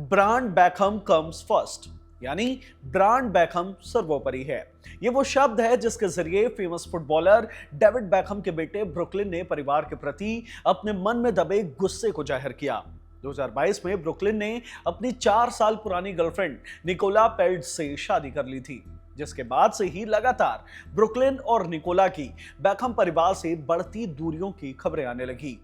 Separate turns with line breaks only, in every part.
Brand Beckham comes first, यानी brand Beckham सर्वोपरि है। ये वो शब्द है जिसके जरिए फेमस फुटबॉलर डेविड बैकहम के बेटे ब्रुकलिन ने परिवार के प्रति अपने मन में दबे गुस्से को जाहिर किया। 2022 में ब्रुकलिन ने अपनी 4 साल पुरानी गर्लफ्रेंड निकोला पेल्ट्स से शादी कर ली थी, जिसके बाद से ही लगातार ब्रुकलिन और निकोला की बैकहम परिवार से बढ़ती दूरियों की खबरें आने लगी।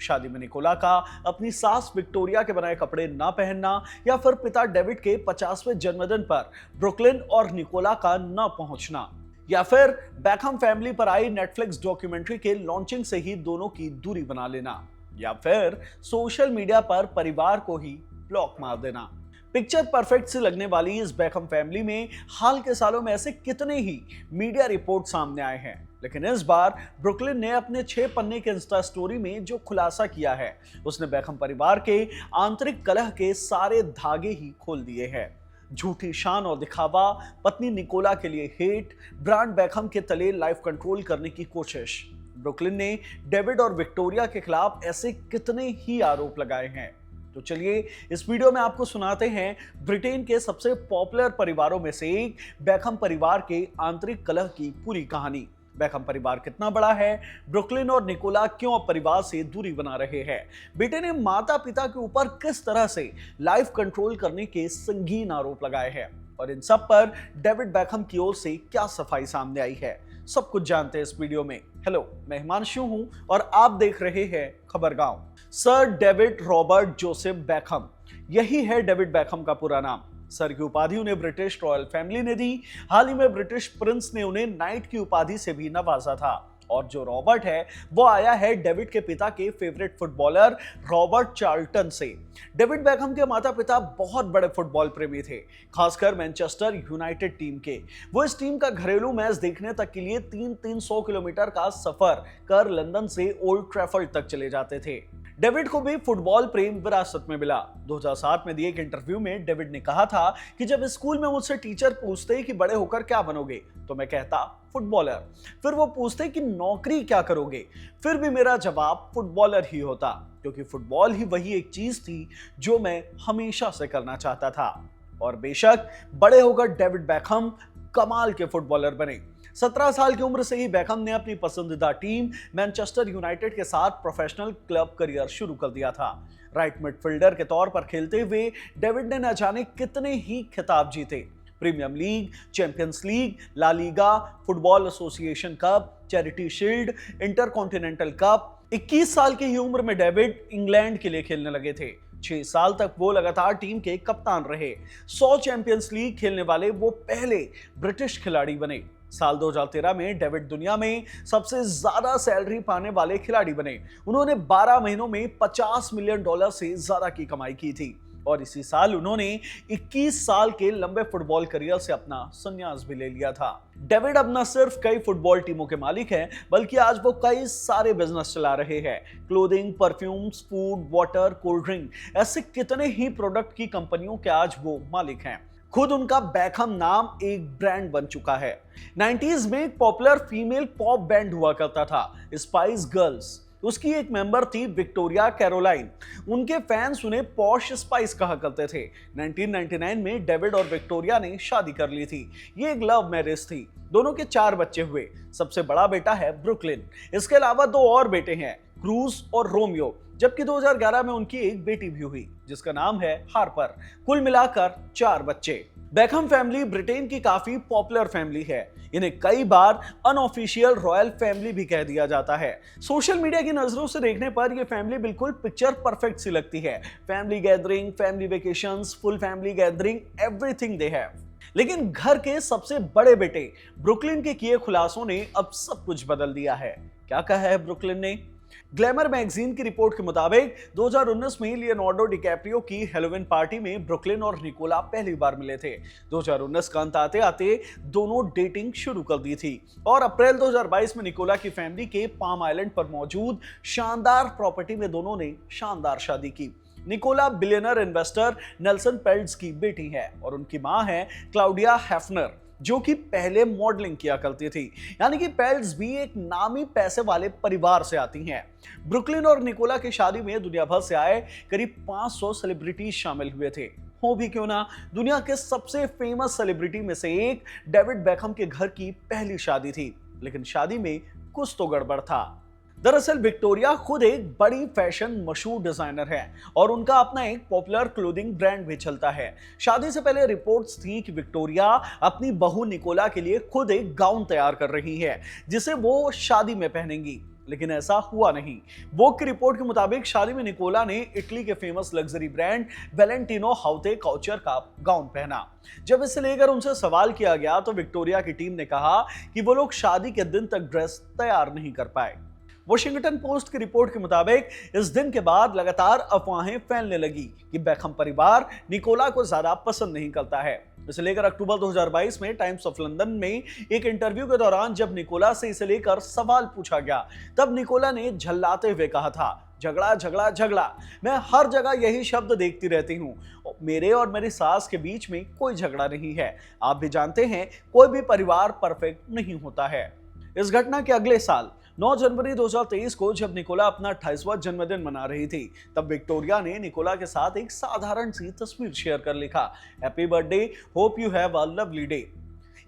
शादी में निकोला का अपनी सास विक्टोरिया के बनाए कपड़े ना पहनना, या फिर पिता डेविड के 50वें जन्मदिन पर ब्रुकलिन और निकोला का ना पहुंचना, या फिर बैकहम फैमिली पर आई नेटफ्लिक्स डॉक्यूमेंट्री के लॉन्चिंग से ही दोनों की दूरी बना लेना, या फिर सोशल मीडिया पर परिवार को ही ब्लॉक मार देना। पिक्चर परफेक्ट से लगने वाली इस बैकहम फैमिली में हाल के सालों में ऐसे कितने ही मीडिया रिपोर्ट सामने आए हैं, लेकिन इस बार ब्रुकलिन ने अपने 6 पन्ने के इंस्टा स्टोरी में जो खुलासा किया है, उसने बैकहम परिवार के आंतरिक कलह के सारे धागे ही खोल दिए हैं। झूठी शान और दिखावा, पत्नी निकोला के लिए हेट, ब्रांड बैकहम के तले लाइफ कंट्रोल करने की कोशिश। ब्रुकलिन ने डेविड और विक्टोरिया के खिलाफ ऐसे कितने ही आरोप लगाए हैं। तो चलिए इस वीडियो में आपको सुनाते हैं ब्रिटेन के सबसे पॉपुलर परिवारों में से एक बैकहम परिवार के आंतरिक कलह की पूरी कहानी। बैकहम परिवार कितना बड़ा है, ब्रुकलिन और निकोला क्यों अब परिवार से दूरी बना रहे हैं, बेटे ने माता पिता के ऊपर किस तरह से लाइफ कंट्रोल करने के संगीन आरोप लगाए हैं, और इन सब पर डेविड बैकहम की ओर से क्या सफाई सामने आई है, सब कुछ जानते हैं इस वीडियो में। हेलो, मैं हिमांशु हूं और आप देख रहे हैं Khabargaon. Sir David Robert Joseph Beckham, यही है डेविड बैकहम का पूरा नाम। सर की उपाधि उन्हें ब्रिटिश रॉयल फैमिली ने दी। हाल ही में ब्रिटिश प्रिंस ने उन्हें नाइट की उपाधि से भी नवाजा था। और जो रॉबर्ट है वो आया है डेविड के पिता के फेवरेट फुटबॉलर रॉबर्ट चार्ल्टन से। डेविड बैकहम के माता पिता बहुत बड़े फुटबॉल प्रेमी थे, खासकर मैनचेस्टर यूनाइटेड टीम के। वो इस टीम का घरेलू मैच देखने तक के लिए 300 किलोमीटर का सफर कर लंदन से ओल्ड ट्रैफर्ड तक चले जाते थे। डेविड को भी फुटबॉल प्रेम विरासत में मिला। 2007 में दिए एक इंटरव्यू में डेविड ने कहा था कि जब स्कूल में मुझसे टीचर पूछते कि बड़े होकर क्या बनोगे, तो मैं कहता फुटबॉलर। फिर वो पूछते कि नौकरी क्या करोगे, फिर भी मेरा जवाब फुटबॉलर ही होता, क्योंकि फुटबॉल ही वही एक चीज थी जो मैं हमेशा से करना चाहता था। और बेशक बड़े होकर डेविड बैकहम कमाल के फुटबॉलर बने। 17 साल की उम्र से ही बैकहम ने अपनी पसंदीदा टीम मैनचेस्टर यूनाइटेड के साथ प्रोफेशनल क्लब करियर शुरू कर दिया था। राइट मिडफील्डर के तौर पर खेलते हुए डेविड ने न जाने कितने ही खिताब जीते। Premier League, Champions League, La Liga, Football Association Cup, Charity Shield, Intercontinental Cup. 21 साल की ही उम्र में डेविड इंग्लैंड के लिए खेलने लगे थे। 6 साल तक वो लगातार टीम के कप्तान रहे। 100 चैंपियंस लीग खेलने वाले वो पहले ब्रिटिश खिलाड़ी बने। साल 2013 में डेविड दुनिया में सबसे ज्यादा सैलरी पाने वाले खिलाड़ी बने। उन्होंने 12 महीनों में $50 मिलियन से ज्यादा की कमाई की थी, और इसी साल उन्होंने 21 साल के लंबे फुटबॉल करियर से अपना संन्यास भी ले लिया था। डेविड अब न सिर्फ कई फुटबॉल टीमों के मालिक हैं, बल्कि आज वो कई सारे बिजनेस चला रहे हैं। Clothing, perfumes, food, water, cold drink, ऐसे कितने ही प्रोडक्ट की कंपनियों के आज वो मालिक हैं। खुद उनका बैकहम नाम एक ब्रांड बन चुका है। 90s में एक पॉपुलर फीमेल पॉप बैंड हुआ करता था, स्पाइस गर्ल्स। उसकी एक मेंबर थी विक्टोरिया कैरोलाइन। उनके फैंस उन्हें पॉश स्पाइस कहा करते थे। 1999 में डेविड और विक्टोरिया ने शादी कर ली थी। ये एक लव मैरिज थी। दोनों के 4 बच्चे हुए। सबसे बड़ा बेटा है ब्रुकलिन। इसके अलावा 2 और बेटे हैं, क्रूज और रोमियो, जबकि 2011 में उनकी एक बेटी भी हुई जिसका नाम है हार्पर। कुल मिलाकर 4 बच्चे। बैकहम फैमिली ब्रिटेन की काफी पॉपुलर फैमिली है। इन्हें कई बार अनऑफिशियल रॉयल फैमिली भी कह दिया जाता है। सोशल मीडिया की नजरों से देखने पर यह फैमिली बिल्कुल पिक्चर परफेक्ट सी लगती है। Family gathering, family vacations, full family gathering, everything they have. लेकिन घर के सबसे बड़े बेटे ब्रुकलिन के किए खुलासों ने अब सब कुछ बदल दिया है। क्या कहा है ब्रुकलिन ने? ग्लैमर मैगजीन की रिपोर्ट के मुताबिक 2019 में लियोनार्डो डिकैप्रियो की हेलोवीन पार्टी में ब्रुकलिन और निकोला पहली बार मिले थे। 2019 का अंत आते आते दोनों डेटिंग शुरू कर दी थी, और अप्रैल 2022 में निकोला की फैमिली के पाम आइलैंड पर मौजूद शानदार प्रॉपर्टी में दोनों ने शानदार शादी की। निकोला बिलियनर इन्वेस्टर नेल्सन पेल्ट्स की बेटी है और उनकी मां है क्लाउडिया हेफनर, जो कि पहले मॉडलिंग किया करती थी। यानी कि पेल्स भी एक नामी पैसे वाले परिवार से आती हैं। ब्रुकलिन और निकोला की शादी में दुनिया भर से आए करीब 500 सेलिब्रिटीज शामिल हुए थे। हो भी क्यों ना, दुनिया के सबसे फेमस सेलिब्रिटी में से एक डेविड बेकहम के घर की पहली शादी थी। लेकिन शादी में कुछ तो गड़बड़ था। दरअसल विक्टोरिया खुद एक बड़ी फैशन मशहूर डिजाइनर है और उनका अपना एक पॉपुलर क्लोथिंग ब्रांड भी चलता है। शादी से पहले रिपोर्ट्स थी कि विक्टोरिया अपनी बहू निकोला के लिए खुद एक गाउन तैयार कर रही है जिसे वो शादी में पहनेंगी, लेकिन ऐसा हुआ नहीं। वोग की रिपोर्ट के मुताबिक शादी में निकोला ने इटली के famous luxury brand Valentino haute couture का गाउन पहना। जब इसे लेकर उनसे सवाल किया गया तो विक्टोरिया की टीम ने कहा कि वो लोग शादी के दिन तक ड्रेस तैयार नहीं कर पाए। वॉशिंगटन पोस्ट की रिपोर्ट के मुताबिक इस दिन के बाद लगातार अफवाहें फैलने लगी कि बेकहम परिवार निकोला को ज्यादा पसंद नहीं करता है। इसे लेकर अक्टूबर 2022 में टाइम्स ऑफ लंदन में एक इंटरव्यू के दौरान जब निकोला से इसे लेकर सवाल पूछा गया, तब निकोला ने झल्लाते हुए कहा था, झगड़ा झगड़ा झगड़ा, मैं हर जगह यही शब्द देखती रहती हूँ। मेरे और मेरी सास के बीच में कोई झगड़ा नहीं है। आप भी जानते हैं कोई भी परिवार परफेक्ट नहीं होता है। इस घटना के अगले साल 9 जनवरी 2023 को जब निकोला अपना 28वां जन्मदिन मना रही थी, तब विक्टोरिया ने निकोला के साथ एक साधारण सी तस्वीर शेयर कर लिखा, happy birthday, hope you have a lovely day.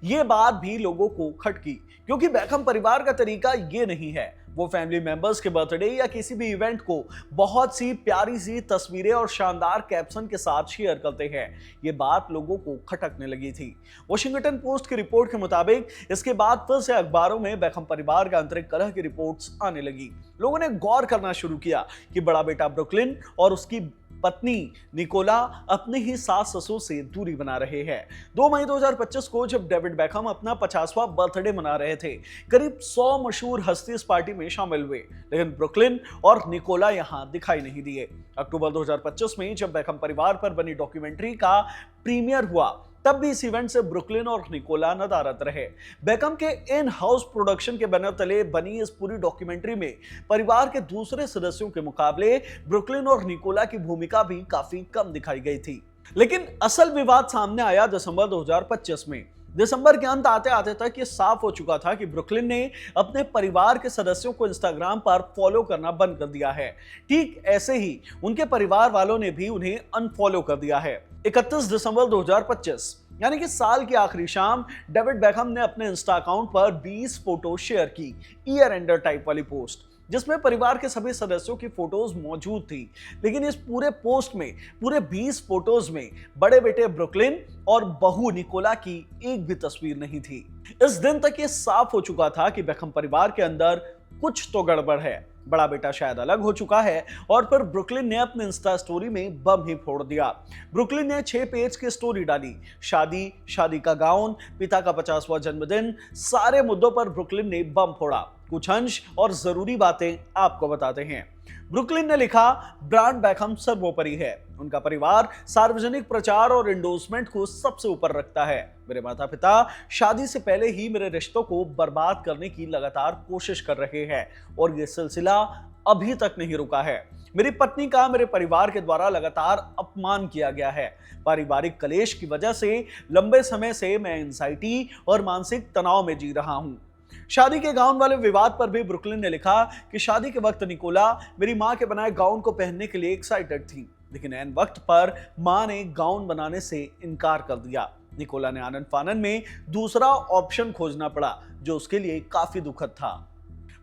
ये बात भी लोगों को खटकी क्योंकि बेकहम परिवार का तरीका ये नहीं है। वो फैमिली मेंबर्स के बर्थडे या किसी भी इवेंट को बहुत सी प्यारी सी तस्वीरें और शानदार कैप्शन के साथ शेयर करते हैं। ये बात लोगों को खटकने लगी थी। वॉशिंगटन पोस्ट की रिपोर्ट के मुताबिक इसके बाद फिर से अखबारों में बेकहम परिवार के आंतरिक कलह की रिपोर्ट्स आने लगी। लोगों ने गौर करना शुरू किया कि बड़ा बेटा ब्रुकलिन और उसकी पत्नी निकोला अपने ही सास ससुर से दूरी बना रहे हैं। 2 मई 2025 को जब डेविड बेकहम अपना 50वां बर्थडे मना रहे थे, करीब 100 मशहूर हस्ती इस पार्टी में शामिल हुए, लेकिन ब्रुकलिन और निकोला यहां दिखाई नहीं दिए। अक्टूबर 2025 में जब बेकहम परिवार पर बनी डॉक्यूमेंट्री का प्रीमियर हुआ, तब भी इस इवेंट से ब्रुकलिन और निकोला नदारद रहे। बेकहम के इन हाउस प्रोडक्शन के बैनर तले बनी इस पूरी डॉक्यूमेंट्री में परिवार के दूसरे सदस्यों के मुकाबले ब्रुकलिन और निकोला की भूमिका भी काफी कम दिखाई गई थी। लेकिन असल विवाद सामने आया दिसंबर 2025 में। दिसंबर के अंत आते आते तक ये साफ हो चुका था कि ब्रुकलिन ने अपने परिवार के सदस्यों को इंस्टाग्राम पर फॉलो करना बंद कर दिया है। ठीक ऐसे ही उनके परिवार वालों ने भी उन्हें अनफॉलो कर दिया है। 31 दिसंबर 2025 यानी कि साल की आखिरी शाम डेविड बेकहम ने अपने इंस्टा अकाउंट पर 20 फोटो शेयर की, ईयर एंडर टाइप वाली पोस्ट, जिसमें परिवार के सभी सदस्यों की फोटोज मौजूद थी। लेकिन इस पूरे पोस्ट में, पूरे 20 फोटोज में बड़े बेटे ब्रुकलिन और बहू निकोला की एक भी तस्वीर नहीं थी। इस दिन तक ये साफ हो चुका था कि बेकहम परिवार के अंदर कुछ तो गड़बड़ है। बड़ा बेटा शायद अलग हो चुका है और फिर ब्रुकलिन ने अपने इंस्टा स्टोरी में बम ही फोड़ दिया। ब्रुकलिन ने 6 पेज की स्टोरी डाली, शादी, शादी का गाउन, पिता का 50वां जन्मदिन, सारे मुद्दों पर ब्रुकलिन ने बम फोड़ा। कुछ अंश और जरूरी बातें आपको बताते हैं। ब्रुकलिन ने लिखा, ब्रांड बेकहम सर्वोपरि है। उनका परिवार सार्वजनिक प्रचार और एंडोर्समेंट को सबसे ऊपर रखता है। मेरे माता पिता शादी से पहले ही मेरे रिश्तों को बर्बाद करने की लगातार कोशिश कर रहे हैं और ये सिलसिला अभी तक नहीं रुका है। मेरी पत्नी का मेरे परिवार के द्वारा लगातार अपमान किया गया है। पारिवारिक कलेश की वजह से लंबे समय से मैं एंजाइटी और मानसिक तनाव में जी रहा हूं। शादी के गाउन वाले विवाद पर भी ब्रुकलिन ने लिखा कि शादी के वक्त निकोला मेरी मां के बनाए गाउन को पहनने के लिए एक्साइटेड थी, लेकिन ऐन वक्त पर मां ने गाउन बनाने से इनकार कर दिया। निकोला ने आनंद फानन में दूसरा ऑप्शन खोजना पड़ा, जो उसके लिए काफी दुखद था।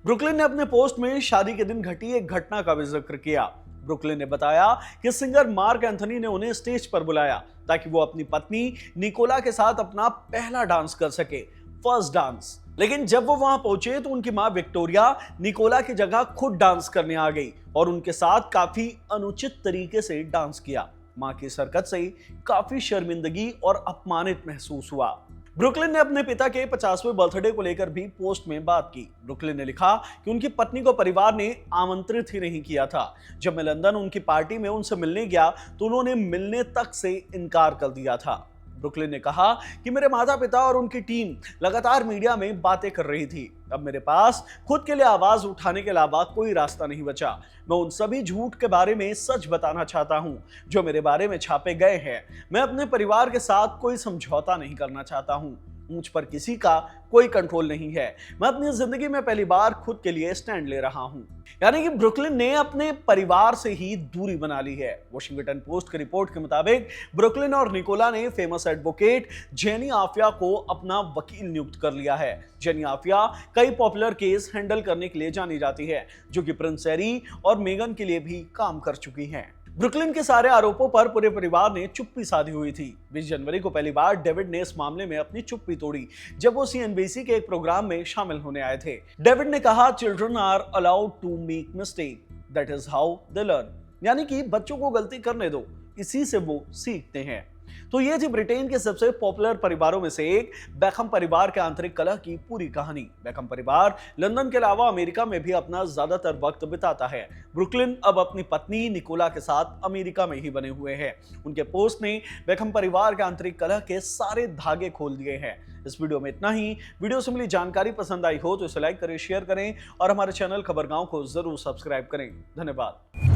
ब्रुकलिन ने अपने पोस्ट में शादी के दिन घटी एक घटना का भी जिक्र किया। ब्रुकलिन ने बताया कि सिंगर मार्क एंथनी ने उन्हें स्टेज पर बुलाया ताकि वो अपनी पत्नी निकोला के साथ अपना पहला डांस कर सके, फर्स्ट डांस। लेकिन जब वो वहां पहुंचे तो उनकी मां विक्टोरिया निकोला की जगह खुद डांस करने आ गई और उनके साथ काफी अनुचित तरीके से डांस किया। मां की इस हरकत से काफी शर्मिंदगी और अपमानित महसूस हुआ। ब्रुकलिन ने अपने पिता के 50वें बर्थडे को लेकर भी पोस्ट में बात की। ब्रुकलिन ने लिखा कि उनकी पत्नी को परिवार ने आमंत्रित ही नहीं किया था। जब मैं लंदन उनकी पार्टी में उनसे मिलने गया तो उन्होंने मिलने तक से इनकार कर दिया था। ब्रुकलिन ने कहा कि मेरे माता पिता और उनकी टीम लगातार मीडिया में बातें कर रही थी। अब मेरे पास खुद के लिए आवाज उठाने के अलावा कोई रास्ता नहीं बचा। मैं उन सभी झूठ के बारे में सच बताना चाहता हूं जो मेरे बारे में छापे गए हैं। मैं अपने परिवार के साथ कोई समझौता नहीं करना चाहता हूं। मुझ पर किसी का कोई कंट्रोल नहीं है, मैं अपनी जिंदगी में पहली बार खुद के लिए स्टैंड ले रहा हूं। यानी कि ब्रुकलिन ने अपने परिवार से ही दूरी बना ली है। वॉशिंगटन पोस्ट की रिपोर्ट के मुताबिक ब्रुकलिन और निकोला ने फेमस एडवोकेट जेनी आफिया को अपना वकील नियुक्त कर लिया है। जेनी आफिया कई पॉपुलर केस हैंडल करने के लिए जानी जाती है, जो कि प्रिंस हैरी और मेगन के लिए भी काम कर चुकी हैं। ब्रुकलिन के सारे आरोपों पर पूरे परिवार ने चुप्पी साधी हुई थी। 20 जनवरी को पहली बार डेविड ने इस मामले में अपनी चुप्पी तोड़ी, जब वो CNBC के एक प्रोग्राम में शामिल होने आए थे। डेविड ने कहा, children are allowed to make mistake, that is how they learn. यानी कि बच्चों को गलती करने दो, इसी से वो सीखते हैं। तो ये थी ब्रिटेन के सबसे पॉपुलर परिवारों में से एक बेकहम परिवार के आंतरिक कलह की पूरी कहानी। बेकहम परिवार लंदन के अलावा अमेरिका में भी अपना ज्यादातर वक्त बिताता है। ब्रुकलिन अब अपनी पत्नी निकोला के साथ अमेरिका में ही बने हुए हैं। उनके पोस्ट ने बेकहम परिवार के आंतरिक कलह के सारे धागे खोल दिए हैं। इस वीडियो में इतना ही। वीडियो से मिली जानकारी पसंद आई हो तो इसे लाइक करें, शेयर करें और हमारे चैनल खबरगांव को जरूर सब्सक्राइब करें। धन्यवाद।